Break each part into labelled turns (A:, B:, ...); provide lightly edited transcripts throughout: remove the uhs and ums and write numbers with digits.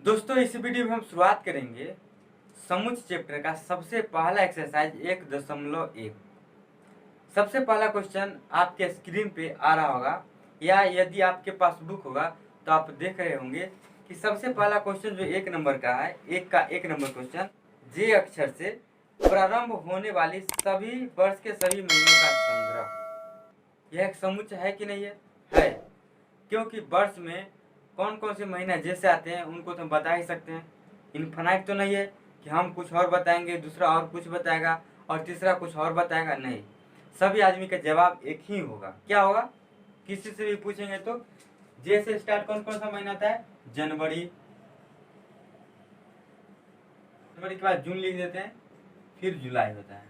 A: दोस्तों इस वीडियो में हम शुरुआत करेंगे समुच्चय चैप्टर का सबसे पहला एक्सरसाइज 1.1। सबसे पहला क्वेश्चन आपके स्क्रीन पे आ रहा होगा या यदि आपके पास बुक होगा तो आप देख रहे होंगे कि सबसे पहला क्वेश्चन जो 1 नंबर का है, 1 नंबर क्वेश्चन, जे अक्षर से प्रारंभ होने वाली सभी वर्ष के सभी महीनों का संग्रह। यह एक समुच्चय है कि नहीं है? क्योंकि वर्ष में कौन कौन से महीना जैसे आते हैं उनको तो हम बता ही सकते हैं। इनफाइनाइट तो नहीं है कि हम कुछ और बताएंगे, दूसरा और कुछ बताएगा और तीसरा कुछ और बताएगा। नहीं, सभी आदमी का जवाब एक ही होगा। क्या होगा? किसी से भी पूछेंगे तो जे से स्टार्ट कौन कौन सा महीना आता है? जनवरी। जनवरी के बाद जून लिख देते हैं, फिर जुलाई होता है।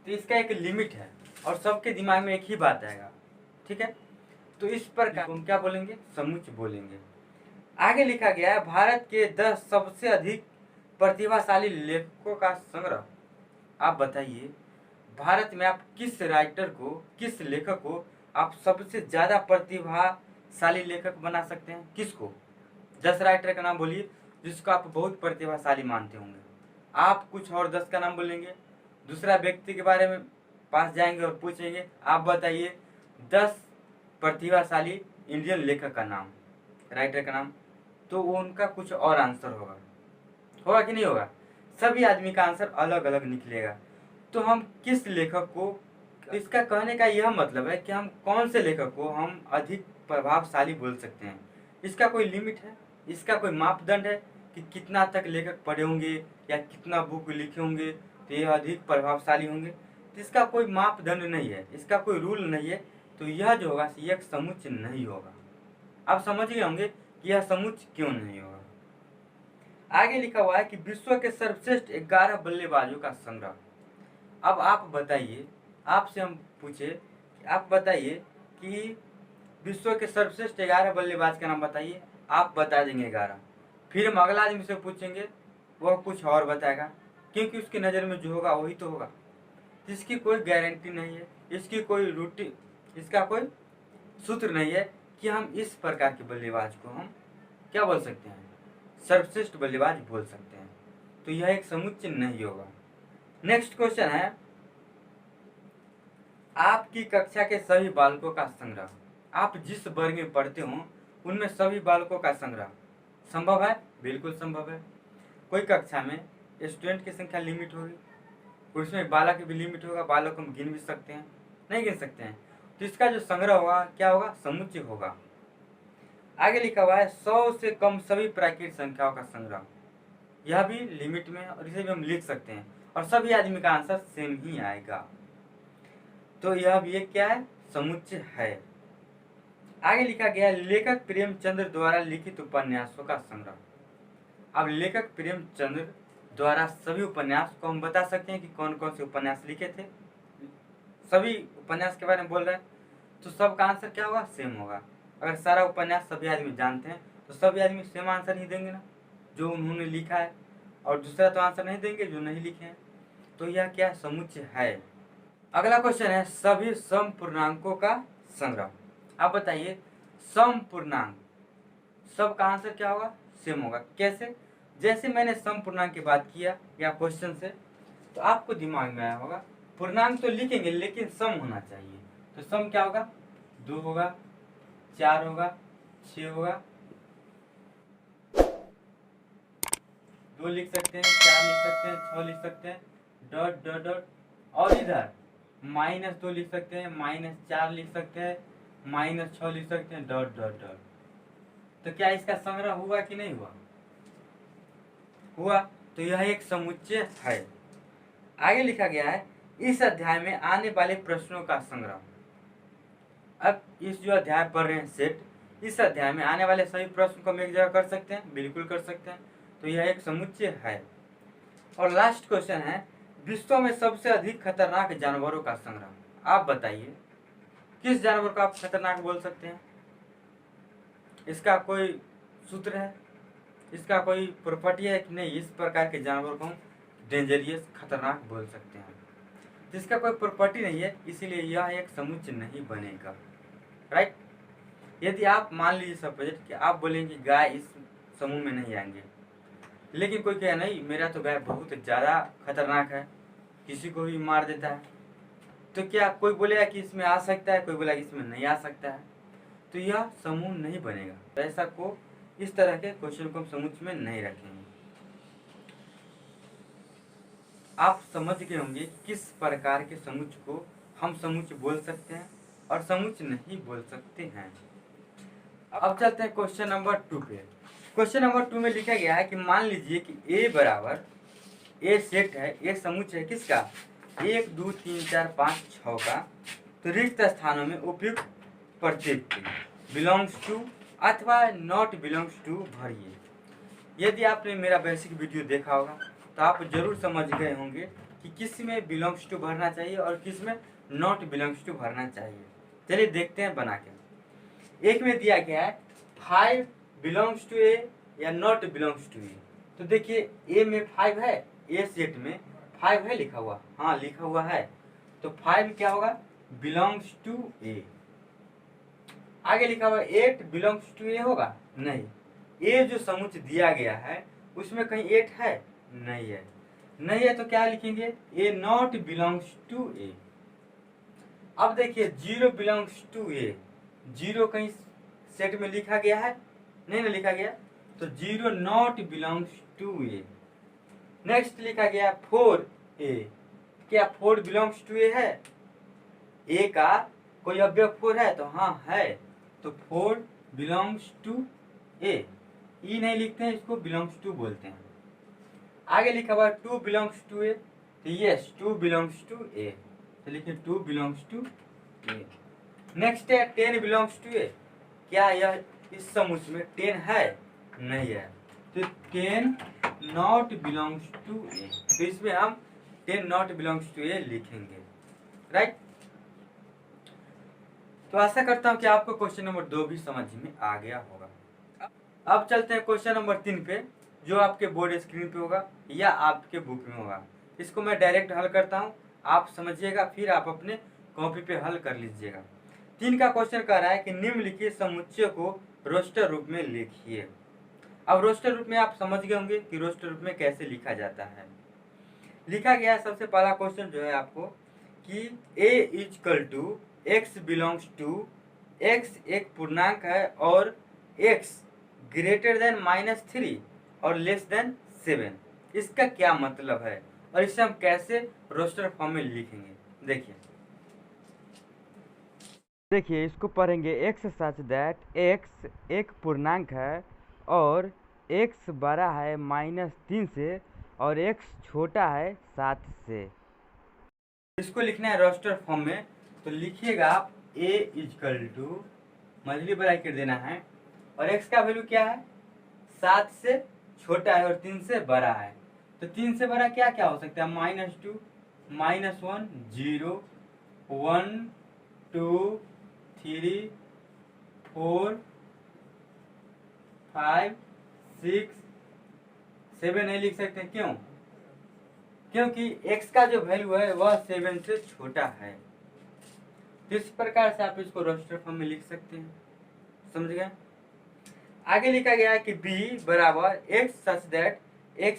A: तो इसका एक लिमिट है और सबके दिमाग में एक ही बात आएगा। ठीक है, तो इस पर हम क्या बोलेंगे? समुच्चय बोलेंगे। आगे लिखा गया है भारत के 10 सबसे अधिक प्रतिभाशाली लेखकों का संग्रह। आप बताइए, भारत में आप किस राइटर को, किस लेखक को आप सबसे ज्यादा प्रतिभाशाली लेखक बना सकते हैं? किसको? 10 राइटर का नाम बोलिए जिसको आप बहुत प्रतिभाशाली मानते होंगे। आप कुछ और 10 का नाम बोलेंगे, दूसरा व्यक्ति के बारे में पास जाएंगे और पूछेंगे आप बताइए 10 प्रतिभाशाली इंडियन लेखक का नाम, राइटर का नाम, तो वो उनका कुछ और आंसर होगा कि नहीं होगा? सभी आदमी का आंसर अलग अलग निकलेगा। तो हम किस लेखक को, इसका कहने का यह मतलब है कि हम कौन से लेखक को हम अधिक प्रभावशाली बोल सकते हैं। इसका कोई लिमिट है? इसका कोई मापदंड है कि कितना तक लेखक पढ़े होंगे या कितना बुक लिखे होंगे तो ये अधिक प्रभावशाली होंगे? तो इसका कोई मापदंड नहीं है, इसका कोई रूल नहीं है। तो यह जो होगा ये एक समुच्चय नहीं होगा। आप समझ गए होंगे कि यह समुच्चय क्यों नहीं होगा। आगे लिखा हुआ है कि विश्व के सर्वश्रेष्ठ 11 बल्लेबाजों का संग्रह। अब आप बताइए, आपसे हम पूछे कि आप बताइए कि विश्व के सर्वश्रेष्ठ 11 बल्लेबाज का नाम बताइए। आप बता देंगे 11। फिर हम अगला आदमी से पूछेंगे, वह कुछ और बताएगा, क्योंकि उसकी नज़र में जो होगा वही तो होगा। इसकी कोई गारंटी नहीं है, इसकी कोई रूटीन, इसका कोई सूत्र नहीं है कि हम इस प्रकार के बल्लेबाज को हम क्या बोल सकते हैं? सर्वश्रेष्ठ बल्लेबाज बोल सकते हैं। तो यह एक समुच्चय नहीं होगा। नेक्स्ट क्वेश्चन है, आपकी कक्षा के सभी बालकों का संग्रह। आप जिस वर्ग में पढ़ते हो उनमें सभी बालकों का संग्रह संभव है? बिल्कुल संभव है। कोई कक्षा में स्टूडेंट की संख्या लिमिट होगी, उसमें बालक भी लिमिट होगा, बालक हम गिन भी सकते हैं, नहीं गिन सकते हैं। तो इसका जो संग्रह होगा क्या होगा? समुच्चय होगा। आगे लिखा हुआ है 100 से कम सभी प्राकृतिक संख्याओं का संग्रह। यह भी लिमिट में और इसे भी हम लिख सकते हैं और सभी आदमी का आंसर सेम ही आएगा। तो यह भी एक क्या है? समुच्चय है। आगे लिखा गया है लेखक प्रेमचंद्र द्वारा लिखित उपन्यासों का संग्रह। अब लेखक प्रेमचंद्र द्वारा सभी उपन्यास को हम बता सकते हैं कि कौन कौन से उपन्यास लिखे थे। सभी उपन्यास के बारे में बोल रहे हैं तो सबका आंसर क्या होगा? सेम होगा। अगर सारा उपन्यास सभी आदमी जानते हैं तो सभी आदमी सेम आंसर ही देंगे ना, जो उन्होंने लिखा है, और दूसरा तो आंसर नहीं देंगे जो नहीं लिखे हैं। तो यह क्या समुच्चय है। अगला क्वेश्चन है सभी समपूर्णांकों का संग्रह। आप बताइए समपूर्णांक, सबका आंसर क्या होगा? सेम होगा। कैसे? जैसे मैंने समपूर्णांक की बात किया या क्वेश्चन से, तो आपको दिमाग में आया होगा पूर्णांक तो लिखेंगे लेकिन सम होना चाहिए। तो सम क्या होगा? 2 होगा, 4 होगा, 6 होगा, 2 लिख सकते हैं, 4 लिख सकते हैं, 6 लिख सकते हैं, डॉट डॉट डॉट, और इधर -2 लिख सकते हैं, -4 लिख सकते हैं, -6 लिख सकते हैं, डॉट डॉट डॉट। तो क्या इसका संग्रह हुआ कि नहीं हुआ? हुआ। तो यह एक समुच्चय है। आगे लिखा गया है इस अध्याय में आने वाले प्रश्नों का संग्रह। अब इस जो अध्याय पढ़ रहे हैं सेट, इस अध्याय में आने वाले सभी प्रश्न को हम एक जगह कर सकते हैं? बिल्कुल कर सकते हैं। तो यह एक समुच्चय है। और लास्ट क्वेश्चन है विश्व में सबसे अधिक खतरनाक जानवरों का संग्रह। आप बताइए किस जानवर को आप खतरनाक बोल सकते हैं? इसका कोई सूत्र है? इसका कोई प्रॉपर्टी है कि नहीं इस प्रकार के जानवर को हम डेंजरियस, खतरनाक बोल सकते हैं? जिसका कोई प्रॉपर्टी नहीं है, इसीलिए यह एक समुच्चय नहीं बनेगा। राइट। यदि आप मान लीजिए सपोज कि आप बोलेंगे गाय इस समूह में नहीं आएंगे, लेकिन कोई कहे नहीं मेरा तो गाय बहुत ज़्यादा खतरनाक है, किसी को भी मार देता है, तो क्या कोई बोलेगा कि इसमें आ सकता है, कोई बोलेगा इसमें नहीं आ सकता है, तो यह समूह नहीं बनेगा। तो ऐसा को इस तरह के क्वेश्चन को हम समूह में नहीं रखेंगे। आप समझ गए होंगे किस प्रकार के समूह को हम समूह बोल सकते हैं और समूह नहीं बोल सकते हैं। अब चलते हैं क्वेश्चन नंबर 2 पे। क्वेश्चन नंबर 2 में लिखा गया है कि मान लीजिए कि ए बराबर ए सेट है, ए समूह है किसका, 1 2 3 4 5 6 का, तो रिक्त स्थानों में उपयुक्त प्रत्येक बिलोंग्स टू अथवा नॉट बिलोंग्स टू भरिए। यदि आपने मेरा बेसिक वीडियो देखा होगा तो आप जरूर समझ गए होंगे कि किस में बिलोंग्स टू भरना चाहिए और किस में नॉट बिलोंग्स टू भरना चाहिए। चलिए देखते हैं बना के। एक में दिया गया है 5 बिलोंग्स टू ए या नॉट बिलोंग्स टू ए। तो देखिए ए में 5 है, ए सेट में 5 है लिखा हुआ, हाँ लिखा हुआ है, तो 5 क्या होगा, बिलोंग्स टू ए। आगे लिखा हुआ 8 बिलोंग्स टू ए होगा, नहीं, ए जो समुच्चय दिया गया है उसमें कहीं 8 है, नहीं है, नहीं है, तो क्या लिखेंगे, ए नॉट बिलोंग्स टू ए। अब देखिए 0 बिलोंग्स टू ए, 0 कहीं सेट में लिखा गया है, नहीं ना लिखा गया, तो 0 not belongs to A. Next लिखा गया 4 ए, क्या 4 बिलोंग्स टू ए है, ए का कोई अवयव 4 है, तो हाँ है, तो 4 बिलोंग्स टू ए। ई नहीं लिखते हैं, इसको बिलोंग्स टू बोलते हैं। आगे लिखा हुआ 2 बिलोंग्स टू ए, तो यस 2 बिलोंग्स टू ए, तो लिखिए 2 बिलोंग्स टू ए। नेक्स्ट है 10 बिलोंग्स टू ए, क्या यह इस समूह में 10 है, नहीं है, तो 10 नॉट बिलोंग्स टू ए, तो इसमें हम 10 नॉट बिलोंग्स टू ए लिखेंगे, राइट। तो आशा करता हूं कि आपको क्वेश्चन नंबर 2 भी समझ में आ गया होगा। अब चलते हैं क्वेश्चन नंबर 3 पे, जो आपके बोर्ड स्क्रीन पे होगा या आपके बुक में होगा। इसको मैं डायरेक्ट हल करता हूं, आप समझिएगा, फिर आप अपने कॉपी पे हल कर लीजिएगा। 3 का क्वेश्चन कह रहा है कि निम्नलिखित समुच्चय को रोस्टर रूप में लिखिए। अब रोस्टर रूप में आप समझ गए होंगे कि रोस्टर रूप में कैसे लिखा जाता है। लिखा गया सबसे पहला क्वेश्चन जो है आपको कि a equal to x belongs to x एक पूर्णांक है और x ग्रेटर देन -3 और लेस देन 7, इसका क्या मतलब है और इसे हम कैसे रोस्टर फॉर्म में लिखेंगे। देखिए इसको पढ़ेंगे, x सच दैट x एक पूर्णांक है और x बड़ा है -3 से और x छोटा है 7 से। इसको लिखना है रोस्टर फॉर्म में, तो लिखिएगा आप a इजकल टू मछली ब्रैकेट देना है और x का वैल्यू क्या है, 7 से छोटा है और 3 से बड़ा है, तो 3 से बड़ा क्या क्या हो सकता है, -2 -1 0 1 2 3 4 5 6 7 नहीं लिख सकते, क्यों, क्योंकि x का जो वैल्यू है वह 7 से छोटा है। तो इस प्रकार से आप इसको रोस्टर फॉर्म में लिख सकते हैं, समझ गए। आगे लिखा गया है कि b बराबर x सच दैट x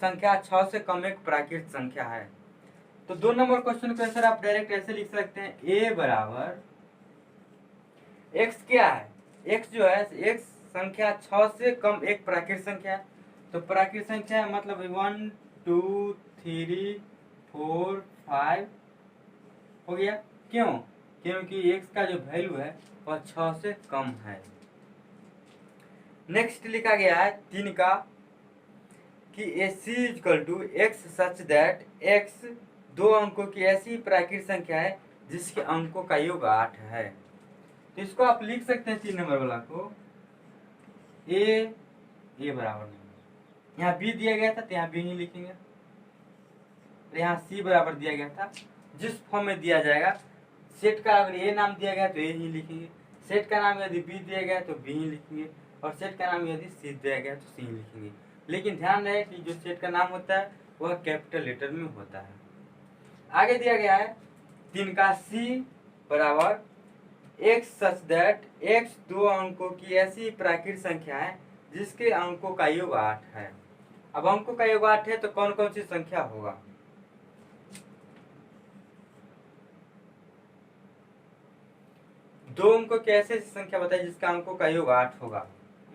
A: संख्या 6 से कम एक प्राकृत संख्या है। तो 2 नंबर क्वेश्चन का आंसर आप डायरेक्ट ऐसे लिख सकते हैं, a बराबर x क्या है, x जो है x संख्या 6 से कम एक प्राकृत संख्या है, तो प्राकृत संख्या है मतलब 1 2 3 4 5 हो गया, क्यों, क्योंकि x का जो वैल्यू है वह 6 से कम है। नेक्स्ट लिखा गया है 3 का कि c equal to x such that x 2 अंकों की ऐसी प्राकृत संख्या है जिसके अंकों का योग 8 है। तो इसको आप लिख सकते हैं 3 नंबर वाला को a बराबर नहीं, यहाँ b दिया गया था तो यहाँ b नहीं लिखेंगे, यहाँ c बराबर दिया गया था, जिस फॉर्म में दिया जाएगा सेट का अगर a नाम दिया गया तो a ही लिखेंगे, सेट का नाम यदि b दिया गया तो b ही लिखेंगे और सेट का नाम यदि c दिया गया तो c ही लिखेंगे। लेकिन ध्यान रहे कि जो सेट का नाम होता है वह कैपिटल लेटर में होता है। आगे दिया गया है 3 का c बराबर एक्स सच दैट एक्स दो अंकों की ऐसी प्राकृत संख्या है जिसके अंकों का योग 8 है। अब अंकों का योग 8 है तो कौन कौन सी संख्या होगा? दो अंकों की ऐसी संख्या बताइए जिसका अंकों का योग 8 होगा।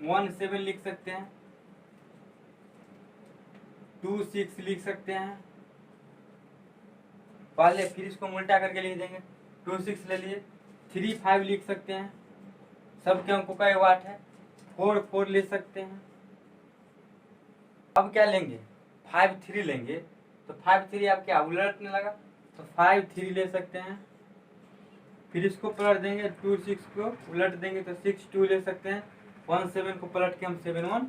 A: 17 लिख सकते हैं, 26 लिख सकते हैं पहले, फिर इसको उल्टा करके लिख देंगे, 26 ले लिए। 35 लिख सकते हैं, सबके अंकों का योग 8 है। 4 ले सकते हैं। अब क्या लेंगे? 5 लेंगे, तो 5 आप क्या उलटने लगा, तो 5 ले सकते हैं। फिर इसको पलट देंगे, 26 को उलट देंगे तो 6 ले सकते हैं। 17 को पलट के हम 7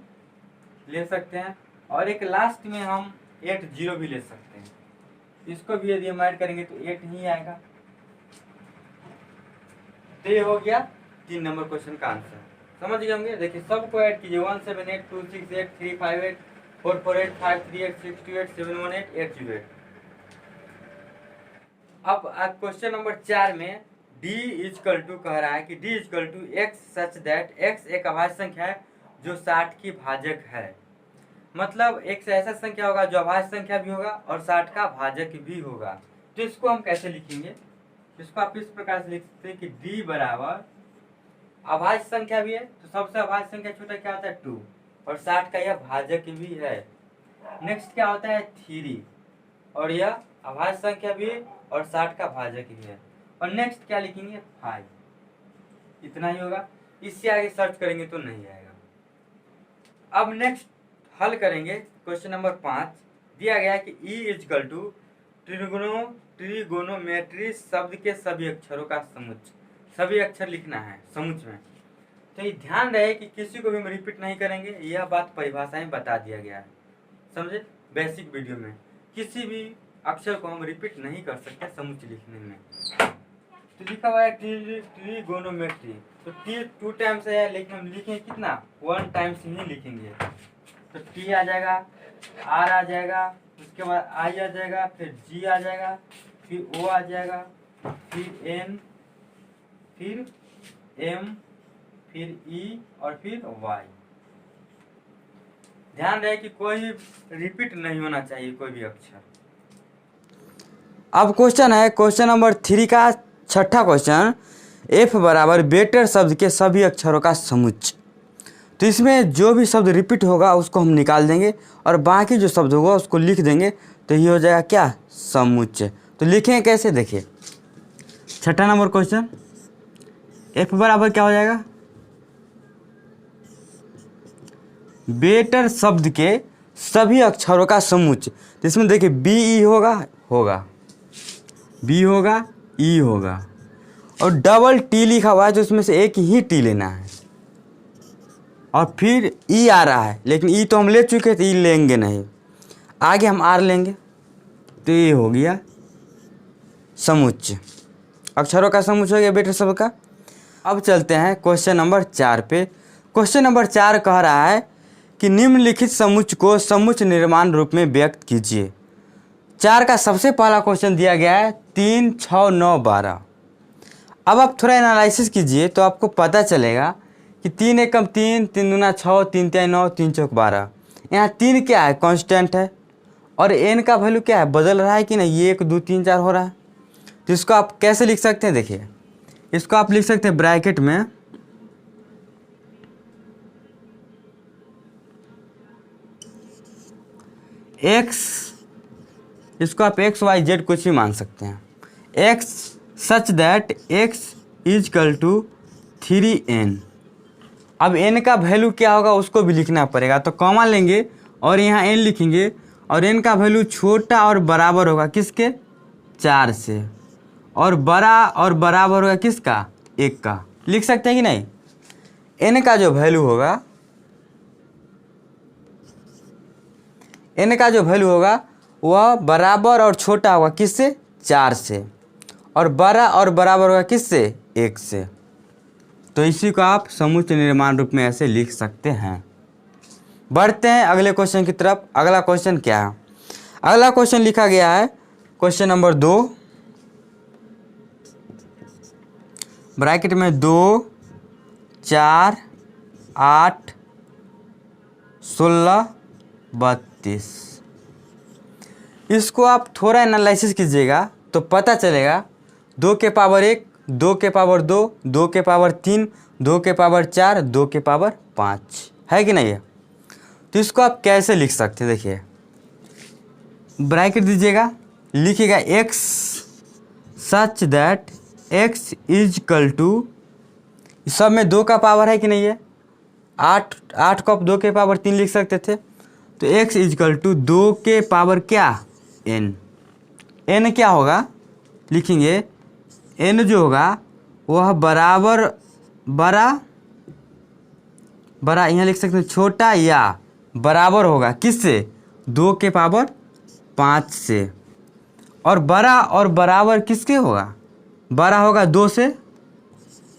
A: ले सकते हैं। और एक लास्ट में हम 8 भी ले सकते हैं। इसको भी यदि हम ऐड करेंगे तो 8 ही आएगा। तो ये हो गया 3 नंबर क्वेश्चन का आंसर। समझ गए होंगे। देखिए सबको ऐड कीजिए, 178 268 358 448 538 628 718 808। अब क्वेश्चन नंबर 4 में d इजकल टू कह रहा है कि d equal to x such that x एक अभाज्य संख्या है जो 60 की भाजक है। मतलब एक ऐसा संख्या होगा जो अभाज्य संख्या भी होगा और 60 का भाजक भी होगा। तो इसको हम कैसे लिखेंगे? इसको आप इस प्रकार से लिख सकते हैं कि d बराबर अभाज्य संख्या भी है, तो सबसे अभाज्य संख्या छोटा क्या होता है 2, और 60 का यह भाजक भी है। नेक्स्ट क्या होता है 3, और यह अभाज्य संख्या भी है और 60 का भाजक भी है। और नेक्स्ट क्या लिखेंगे 5, इतना ही होगा। इससे आगे सर्च करेंगे तो नहीं आएगा। अब नेक्स्ट हल करेंगे क्वेश्चन नंबर 5। दिया गया है कि ई इजकल टू ट्रिगोनोमेट्री शब्द के सभी अक्षरों का समुच्चय, सभी अक्षर लिखना है समुच्चय में। तो ये ध्यान रहे कि किसी को भी हम रिपीट नहीं करेंगे, यह बात परिभाषा में बता दिया गया है। समझे? बेसिक वीडियो में किसी भी अक्षर को हम रिपीट नहीं कर सकते समुच्चय लिखने में। तो लिखा हुआ है ट्रिगोनोमेट्री, तो टी 2 टाइम्स है, लेकिन हम लिखेंगे कितना 1 टाइम्स ही लिखेंगे। तो टी आ जाएगा, आर आ जाएगा, उसके बाद आई आ जाएगा, फिर जी आ जाएगा, फिर ओ आ जाएगा, फिर एन, फिर एम, फिर ई और फिर वाई। ध्यान रहे कि कोई रिपीट नहीं होना चाहिए कोई भी अक्षर। अब क्वेश्चन है क्वेश्चन नंबर 3 का छठा क्वेश्चन, एफ बराबर बेटर शब्द के सभी अक्षरों का समुच्चय। तो इसमें जो भी शब्द रिपीट होगा उसको हम निकाल देंगे और बाकी जो शब्द होगा उसको लिख देंगे, तो ये हो जाएगा क्या समुच्चय। तो लिखें कैसे, देखिए छठा नंबर क्वेश्चन, एफ बराबर क्या हो जाएगा बेटर शब्द के सभी अक्षरों का समुच्चय। तो इसमें देखिए बी ई होगा बी होगा, ई होगा, और डबल टी लिखा हुआ है तो उसमें से एक ही टी लेना है। और फिर ई आ रहा है, लेकिन ई तो हम ले चुके थे, ई लेंगे नहीं, आगे हम आर लेंगे। तो ये हो गया समुच्चय, अक्षरों का समुच्चय हो गया बेटर शब्द का। अब चलते हैं क्वेश्चन नंबर 4 पे। क्वेश्चन नंबर 4 कह रहा है कि निम्नलिखित समुच्चय को समुच्चय निर्माण रूप में व्यक्त कीजिए। 4 का सबसे पहला क्वेश्चन दिया गया है 3, 6, 9, 12। अब आप थोड़ा एनालिसिस कीजिए तो आपको पता चलेगा कि 3 एकम 3, 3 दूना 6, 3 तिहाई 9, 3 चौक 12। यहाँ 3 क्या है कांस्टेंट है, और n का वैल्यू क्या है बदल रहा है कि नहीं, ये 1 2 3 4 हो रहा है। तो इसको आप कैसे लिख सकते हैं, देखिए इसको आप लिख सकते हैं ब्रैकेट में x, इसको आप x y z कुछ भी मान सकते हैं, x such that x equal to 3n। अब n का वैल्यू क्या होगा उसको भी लिखना पड़ेगा, तो कॉमा लेंगे और यहाँ n लिखेंगे, और n का वैल्यू छोटा और बराबर होगा किसके 4 से, और बड़ा और बराबर होगा किसका 1 का। लिख सकते हैं कि नहीं, n का जो वैल्यू होगा n का जो वैल्यू होगा वह बराबर और छोटा होगा किससे 4 से, और बड़ा और बराबर होगा किससे 1 से। तो इसी को आप समुच्चय निर्माण रूप में ऐसे लिख सकते हैं। बढ़ते हैं अगले क्वेश्चन की तरफ। अगला क्वेश्चन क्या है? अगला क्वेश्चन लिखा गया है क्वेश्चन नंबर 2। ब्रैकेट में 2 4 8 16 32। इसको आप थोड़ा एनालिसिस कीजिएगा तो पता चलेगा 2 के पावर 1, 2 के पावर 2, 2 के पावर 3, 2 के पावर 4, 2 के पावर 5 है कि नहीं है। तो इसको आप कैसे लिख सकते हैं, देखिए ब्रैकेट दीजिएगा, लिखिएगा x such that x is equal to, सब में 2 का पावर है कि नहीं है, 8 को आप 2 के पावर 3 लिख सकते थे। तो x इज इक्वल टू 2 के पावर क्या n, n क्या होगा लिखेंगे, n जो होगा वह बराबर बड़ा यहाँ लिख सकते हैं छोटा या बराबर होगा किससे, 2 के पावर 5 से। और बराबर किसके होगा, बड़ा होगा 2 से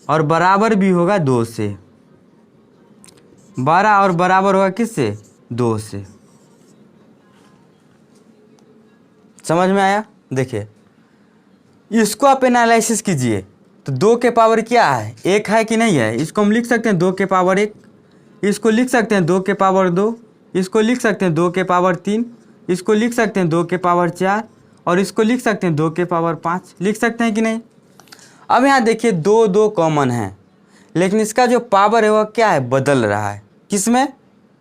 A: और बराबर भी होगा 2 से। बड़ा और बराबर होगा किससे, 2 से। समझ में आया। देखिए इसको आप एनालिसिस कीजिए तो 2 के पावर क्या है, 1 है कि नहीं है। इसको हम लिख सकते हैं 2 के पावर 1, इसको लिख सकते हैं 2 के पावर 2, इसको लिख सकते हैं 2 के पावर 3, इसको लिख सकते हैं 2 के पावर 4 और इसको लिख सकते हैं 2 के पावर 5। लिख सकते हैं कि नहीं। अब यहाँ देखिए 2 कॉमन है, लेकिन इसका जो पावर है वह क्या है, बदल रहा है। किस में,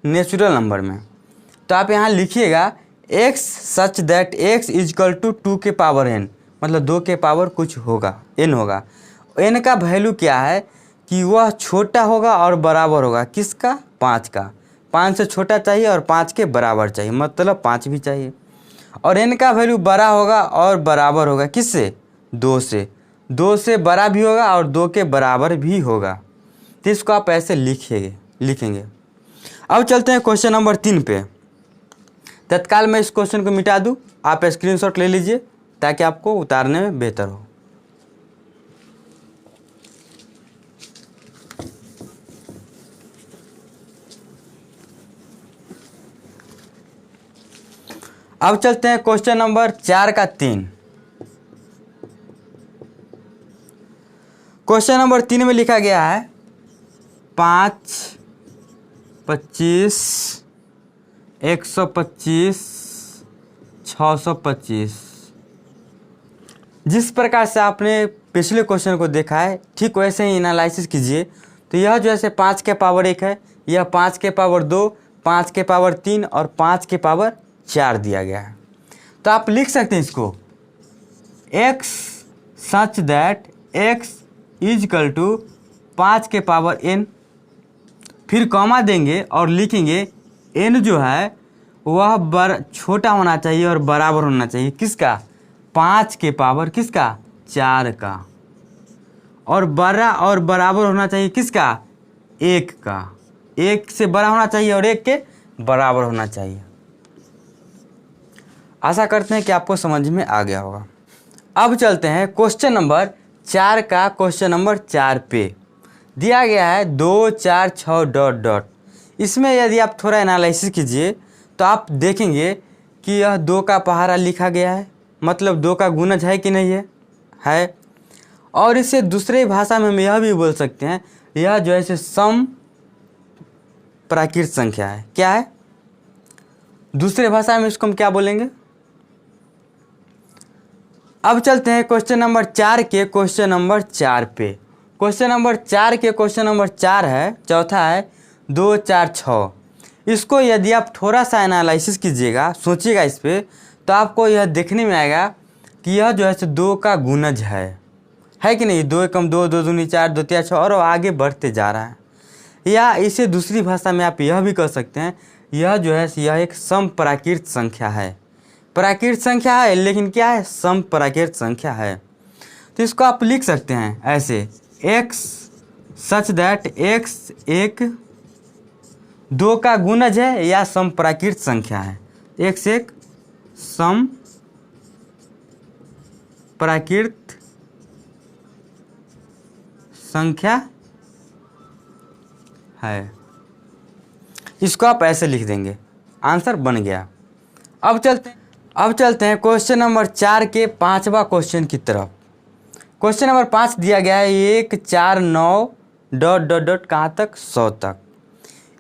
A: नेचुरल नंबर में। तो आप यहाँ लिखिएगा x such that x is equal to 2 के पावर n, मतलब 2 के पावर कुछ होगा, n होगा। n का वैल्यू क्या है कि वह छोटा होगा और बराबर होगा किसका, 5 का। 5 से छोटा चाहिए और 5 के बराबर चाहिए, मतलब 5 भी चाहिए। और n का वैल्यू बड़ा होगा और बराबर होगा किससे, 2 से। 2 से बड़ा भी होगा और 2 के बराबर भी होगा। तो इसको आप ऐसे लिखेंगे। अब चलते हैं क्वेश्चन नंबर 3 पे। तत्काल मैं इस क्वेश्चन को मिटा दूं, आप स्क्रीनशॉट ले लीजिए ताकि आपको उतारने में बेहतर हो। अब चलते हैं क्वेश्चन नंबर 4 का 3। क्वेश्चन नंबर 3 में लिखा गया है 5, 25, 125, 625। जिस प्रकार से आपने पिछले क्वेश्चन को देखा है ठीक वैसे ही एनालिसिस कीजिए। तो यह जो है 5 के पावर 1 है, यह 5 के पावर 2, 5 के पावर 3 और 5 के पावर 4 दिया गया है। तो आप लिख सकते हैं इसको x such that x is equal to 5 के पावर n, फिर कॉमा देंगे और लिखेंगे n जो है वह छोटा होना चाहिए और बराबर होना चाहिए किसका, 5 के पावर किसका, 4 का। और बड़ा और बराबर होना चाहिए किसका, 1 का। 1 से बड़ा होना चाहिए और 1 के बराबर होना चाहिए। आशा करते हैं कि आपको समझ में आ गया होगा। अब चलते हैं क्वेश्चन नंबर 4 का क्वेश्चन नंबर 4 पे दिया गया है 2 4 6 डॉट डॉट। इसमें यदि आप थोड़ा एनालिसिस कीजिए तो आप देखेंगे कि यह 2 का पहाड़ा लिखा गया है, मतलब 2 का गुणज है कि नहीं है। और इसे दूसरे भाषा में हम यह भी बोल सकते हैं, यह जो है सम प्राकृत संख्या है। क्या है, दूसरे भाषा में इसको हम क्या बोलेंगे। अब चलते हैं क्वेश्चन नंबर 4 के क्वेश्चन नंबर 4 पे। क्वेश्चन नंबर 4 के क्वेश्चन नंबर 4 है, चौथा है 2 4 6। इसको यदि आप थोड़ा सा एनालिसिस कीजिएगा, सोचिएगा इस पर, तो आपको यह देखने में आएगा कि यह जो है 2 का गुणज है कि नहीं। 2 एकम 2, 2 दूनी 4, 2 तिया 6 और आगे बढ़ते जा रहा है। या इसे दूसरी भाषा में आप यह भी कह सकते हैं, यह जो है यह एक सम प्राकृत संख्या है। प्राकृत संख्या है लेकिन क्या है, सम प्राकृत संख्या है। तो इसको आप लिख सकते हैं ऐसे, x सच दैट x एक 2 का गुणज है या सम प्राकृत संख्या है। x एक सम प्राकृत संख्या है। इसको आप ऐसे लिख देंगे, आंसर बन गया। अब चलते हैं क्वेश्चन नंबर 4 के 5वां क्वेश्चन की तरफ। क्वेश्चन नंबर 5 दिया गया है 1 4 9 डॉट डॉट डॉट कहाँ तक 100 तक।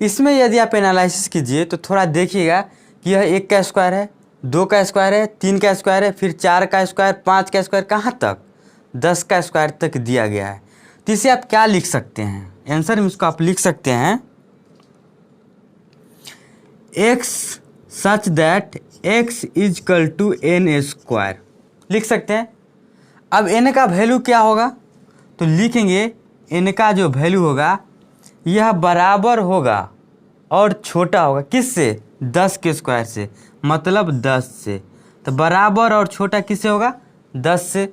A: इसमें यदि आप एनालिसिस कीजिए तो थोड़ा देखिएगा कि यह 1 का स्क्वायर है, 2 का स्क्वायर है, 3 का स्क्वायर है, फिर 4 का स्क्वायर, 5 का स्क्वायर, कहाँ तक 10 का स्क्वायर तक दिया गया है। तो इसे आप क्या लिख सकते हैं, आंसर में इसको आप लिख सकते हैं x such that x is equal to n square लिख सकते हैं। अब n का वैल्यू क्या होगा, तो लिखेंगे n का जो वैल्यू होगा यह बराबर होगा और छोटा होगा किससे, 10 के स्क्वायर से, मतलब 10 से। तो बराबर और छोटा किससे होगा, 10 से।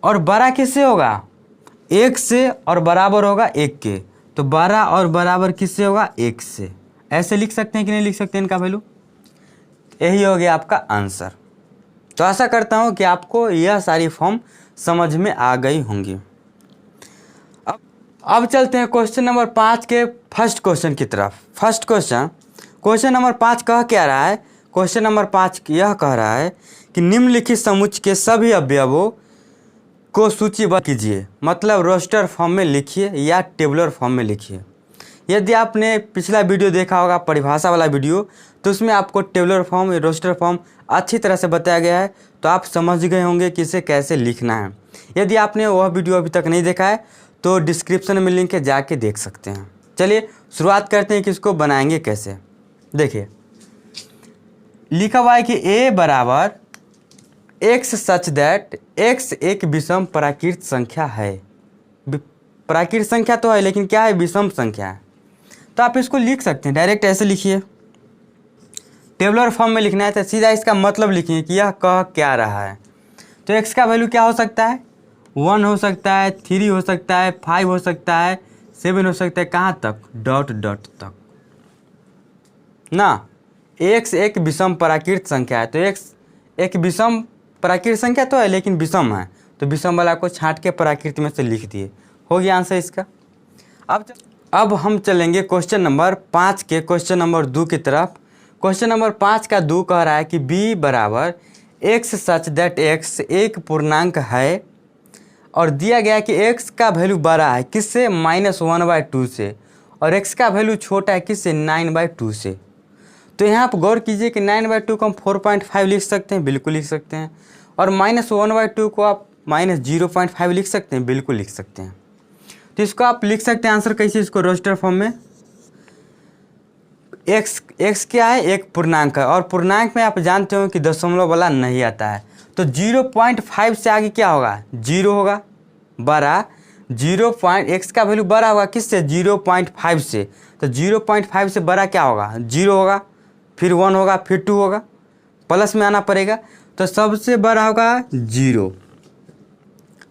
A: और बड़ा किससे होगा, 1 से, और बराबर होगा 1 के। तो बड़ा और बराबर किससे होगा, 1 से। ऐसे लिख सकते हैं कि नहीं लिख सकते इनका वैल्यू। यही हो गया आपका आंसर। तो आशा करता हूँ कि आपको यह सारी फॉर्म समझ में आ गई होंगी। अब चलते हैं क्वेश्चन नंबर 5 के फर्स्ट क्वेश्चन की तरफ। फर्स्ट क्वेश्चन नंबर 5 कह क्या रहा है, क्वेश्चन नंबर 5 यह कह रहा है कि निम्नलिखित समुच्चय के सभी अवयवों को सूचीबद्ध कीजिए, मतलब रोस्टर फॉर्म में लिखिए या टेबुलर फॉर्म में लिखिए। यदि आपने पिछला वीडियो देखा होगा परिभाषा वाला वीडियो, तो उसमें आपको टेबुलर फॉर्म, रोस्टर फॉर्म अच्छी तरह से बताया गया है, तो आप समझ गए होंगे कि इसे कैसे लिखना है। यदि आपने वह वीडियो अभी तक नहीं देखा है तो डिस्क्रिप्शन में लिंक है, जाके देख सकते हैं। चलिए शुरुआत करते हैं कि इसको बनाएंगे कैसे। देखिए लिखा हुआ है कि a बराबर x सच दैट x एक विषम प्राकृत संख्या है। प्राकृत संख्या तो है लेकिन क्या है, विषम संख्या है। तो आप इसको लिख सकते हैं, डायरेक्ट ऐसे लिखिए। टेबुलर फॉर्म में लिखना है तो सीधा इसका मतलब लिखिए कि यह कह क्या रहा है। तो x का वैल्यू क्या हो सकता है, 1 हो सकता है, 3 हो सकता है, 5 हो सकता है, 7 हो सकता है, कहाँ तक, डॉट डॉट तक ना। x एक विषम प्राकृत संख्या है, तो x एक विषम प्राकृत संख्या तो है लेकिन विषम है, तो विषम वाला को छांट के प्राकृत में से लिख दिए, हो गया आंसर इसका। अब हम चलेंगे क्वेश्चन नंबर 5 के क्वेश्चन नंबर 2 की तरफ। क्वेश्चन नंबर 5 का 2 कह रहा है कि b बराबर x सच दैट x एक पूर्णांक है, और दिया गया कि x का वैल्यू बड़ा है किससे, -1/2 से, और x का वैल्यू छोटा है किससे, 9/2 से। तो यहाँ आप गौर कीजिए कि 9/2 को हम 4.5 लिख सकते हैं, बिल्कुल लिख सकते हैं, और -1/2 को आप -0.5 लिख सकते हैं, बिल्कुल लिख सकते हैं। तो इसको आप लिख सकते हैं आंसर कैसे, इसको रोस्टर फॉर्म में। x क्या है, एक पूर्णांक है, और पूर्णांक में आप जानते हो कि दशमलव वाला नहीं आता है, तो 0.5 से आगे क्या होगा, 0 होगा, बड़ा 0. x का वैल्यू बड़ा होगा किससे, 0.5 से, तो 0.5 से बड़ा क्या होगा, 0 होगा, फिर 1 होगा, फिर 2 होगा, प्लस में आना पड़ेगा, तो सबसे बड़ा होगा 0।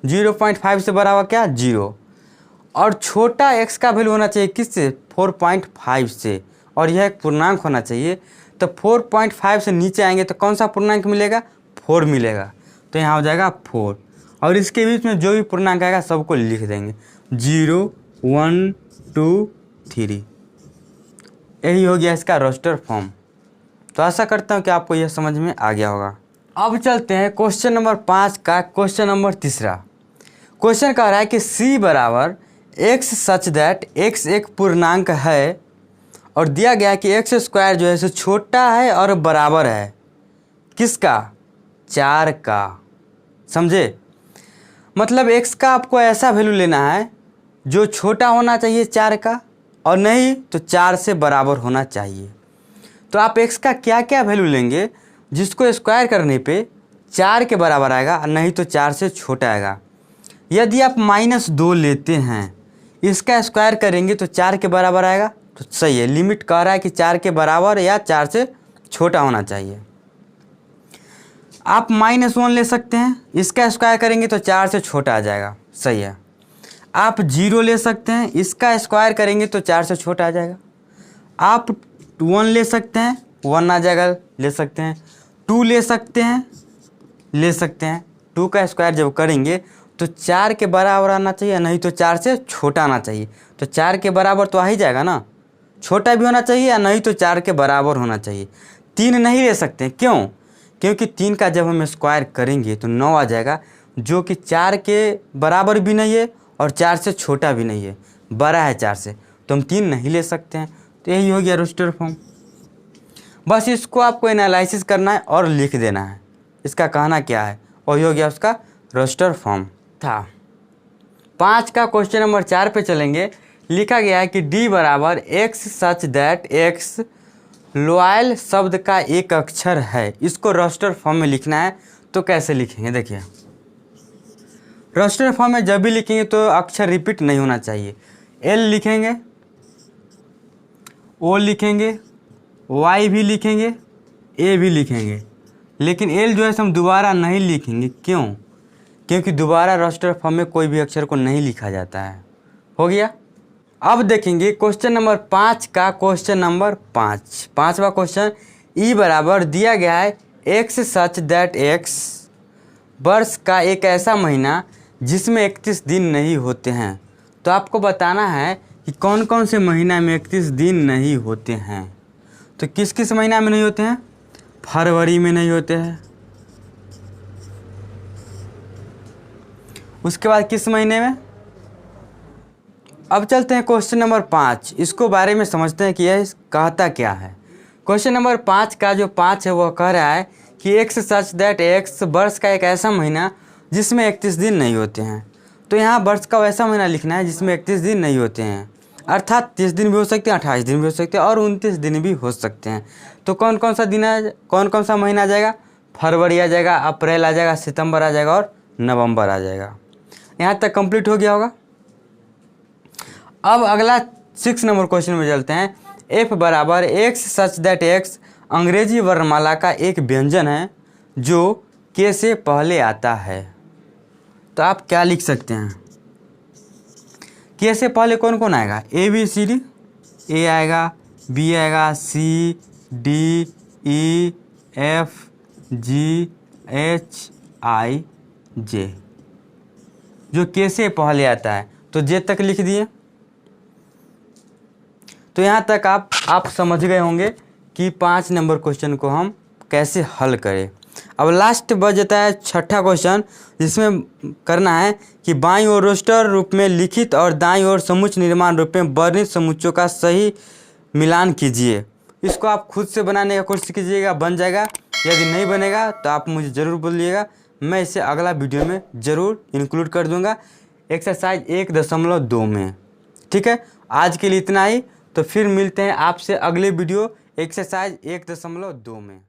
A: 0.5 से बड़ा होगा क्या, 0, और छोटा x का वैल्यू होना चाहिए किससे, 4.5 से, और यह एक पूर्णांक होना चाहिए। तो 4.5 से नीचे आएंगे तो कौन सा पूर्णांक मिलेगा, 4 मिलेगा, तो यहाँ हो जाएगा 4, और इसके बीच में जो भी पूर्णांक आएगा सबको लिख देंगे, 0 1 2 3। यही हो गया इसका रोस्टर फॉर्म। तो आशा करता हूँ कि आपको यह समझ में आ गया होगा। अब चलते हैं क्वेश्चन नंबर 5 का क्वेश्चन नंबर 3। क्वेश्चन कह रहा है कि c बराबर x सच दैट x एक पूर्णांक है, और दिया गया कि x स्क्वायर जो है सो छोटा है और बराबर है किसका, 4 का। समझे, मतलब x का आपको ऐसा वैल्यू लेना है जो छोटा होना चाहिए 4 का, और नहीं तो 4 से बराबर होना चाहिए। तो आप x का क्या क्या वैल्यू लेंगे जिसको स्क्वायर करने पे 4 के बराबर आएगा, नहीं तो 4 से छोटा आएगा। यदि आप -2 लेते हैं, इसका स्क्वायर करेंगे तो 4 के बराबर आएगा, तो सही है। लिमिट कह रहा है कि 4 के बराबर या 4 से छोटा होना चाहिए। आप -1 ले सकते हैं, इसका स्क्वायर करेंगे तो 4 से छोटा आ जाएगा, सही है। आप 0 ले सकते हैं, इसका स्क्वायर करेंगे तो 4 से छोटा आ जाएगा। आप 1 ले सकते हैं, 1 आ जाएगा, ले सकते हैं। 2 ले सकते हैं, ले सकते हैं। 2 का स्क्वायर जब करेंगे तो 4 के बराबर आना चाहिए, नहीं तो 4 से छोटा आना चाहिए। तो 4 के बराबर तो आ ही जाएगा ना, छोटा भी होना चाहिए या नहीं तो 4 के बराबर होना चाहिए। 3 नहीं ले सकते, क्यों, क्योंकि 3 का जब हम स्क्वायर करेंगे तो 9 आ जाएगा, जो कि 4 के बराबर भी नहीं है और 4 से छोटा भी नहीं है, बड़ा है 4 से, तो हम 3 नहीं ले सकते हैं। तो यही हो गया रोस्टर फॉर्म। बस इसको आपको एनालिसिस करना है और लिख देना है, इसका कहना क्या है, वही हो गया उसका रोस्टर फॉर्म था। 5 का क्वेश्चन नंबर 4 पे चलेंगे। लिखा गया है कि डी बराबर x such that x loyal शब्द का एक अक्षर है। इसको रोस्टर फॉर्म में लिखना है, तो कैसे लिखेंगे? देखिए, रोस्टर फॉर्म में जब भी लिखेंगे तो अक्षर रिपीट नहीं होना चाहिए। एल लिखेंगे, ओ लिखेंगे, वाई भी लिखेंगे, ए भी लिखेंगे, लेकिन एल जो है हम दोबारा नहीं लिखेंगे। क्यों? क्योंकि दोबारा रोस्टर फॉर्म में कोई भी अक्षर को नहीं लिखा जाता है। हो गया। अब देखेंगे क्वेश्चन नंबर 5 का क्वेश्चन नंबर 5। 5वां क्वेश्चन, ई बराबर दिया गया है एक्स सच दैट एक्स वर्ष का एक ऐसा महीना जिसमें 31 दिन नहीं होते हैं। तो आपको बताना है कि कौन कौन से महीना में 31 दिन नहीं होते हैं। तो किस किस महीना में नहीं होते हैं? फरवरी में नहीं होते हैं। उसके बाद किस महीने में? अब चलते हैं क्वेश्चन नंबर 5, इसको बारे में समझते हैं कि यह कहता क्या है। क्वेश्चन नंबर 5 का जो 5 है वह कह रहा है कि एक्स सच दैट एक्स वर्ष का एक ऐसा महीना जिसमें 31 दिन नहीं होते हैं। तो यहाँ वर्ष का वैसा महीना लिखना है जिसमें 31 दिन नहीं होते हैं, अर्थात 30 दिन भी हो सकते हैं, 28 दिन भी हो सकते हैं और 29 दिन भी हो सकते हैं। तो कौन कौन सा दिन है, कौन कौन सा महीना आ जाएगा? फरवरी आ जाएगा, अप्रैल आ जाएगा, सितंबर आ जाएगा और नवंबर आ जाएगा। यहाँ तक कंप्लीट हो गया होगा। अब अगला 6 नंबर क्वेश्चन में चलते हैं। एफ बराबर एक्स सच दैट एक्स अंग्रेजी वर्णमाला का एक व्यंजन है जो के से पहले आता है। तो आप क्या लिख सकते हैं? के से पहले कौन कौन आएगा? ए बी सी डी, ए आएगा, बी आएगा, C D E F G H I J, जो के से पहले आता है। तो जे तक लिख दिए। तो यहाँ तक आप समझ गए होंगे कि 5 नंबर क्वेश्चन को हम कैसे हल करें। अब लास्ट बचता है 6ठा क्वेश्चन, जिसमें करना है कि बाईं ओर रोस्टर रूप में लिखित और दाईं ओर समुच्चय निर्माण रूप में वर्णित समुच्चयों का सही मिलान कीजिए। इसको आप खुद से बनाने का कोशिश कीजिएगा, बन जाएगा। यदि नहीं बनेगा तो आप मुझे ज़रूर बोलिएगा, मैं इसे अगला वीडियो में ज़रूर इंक्लूड कर दूंगा एक्सरसाइज 1.2 में। ठीक है, आज के लिए इतना ही। तो फिर मिलते हैं आपसे अगले वीडियो एक्सरसाइज 1.2 में।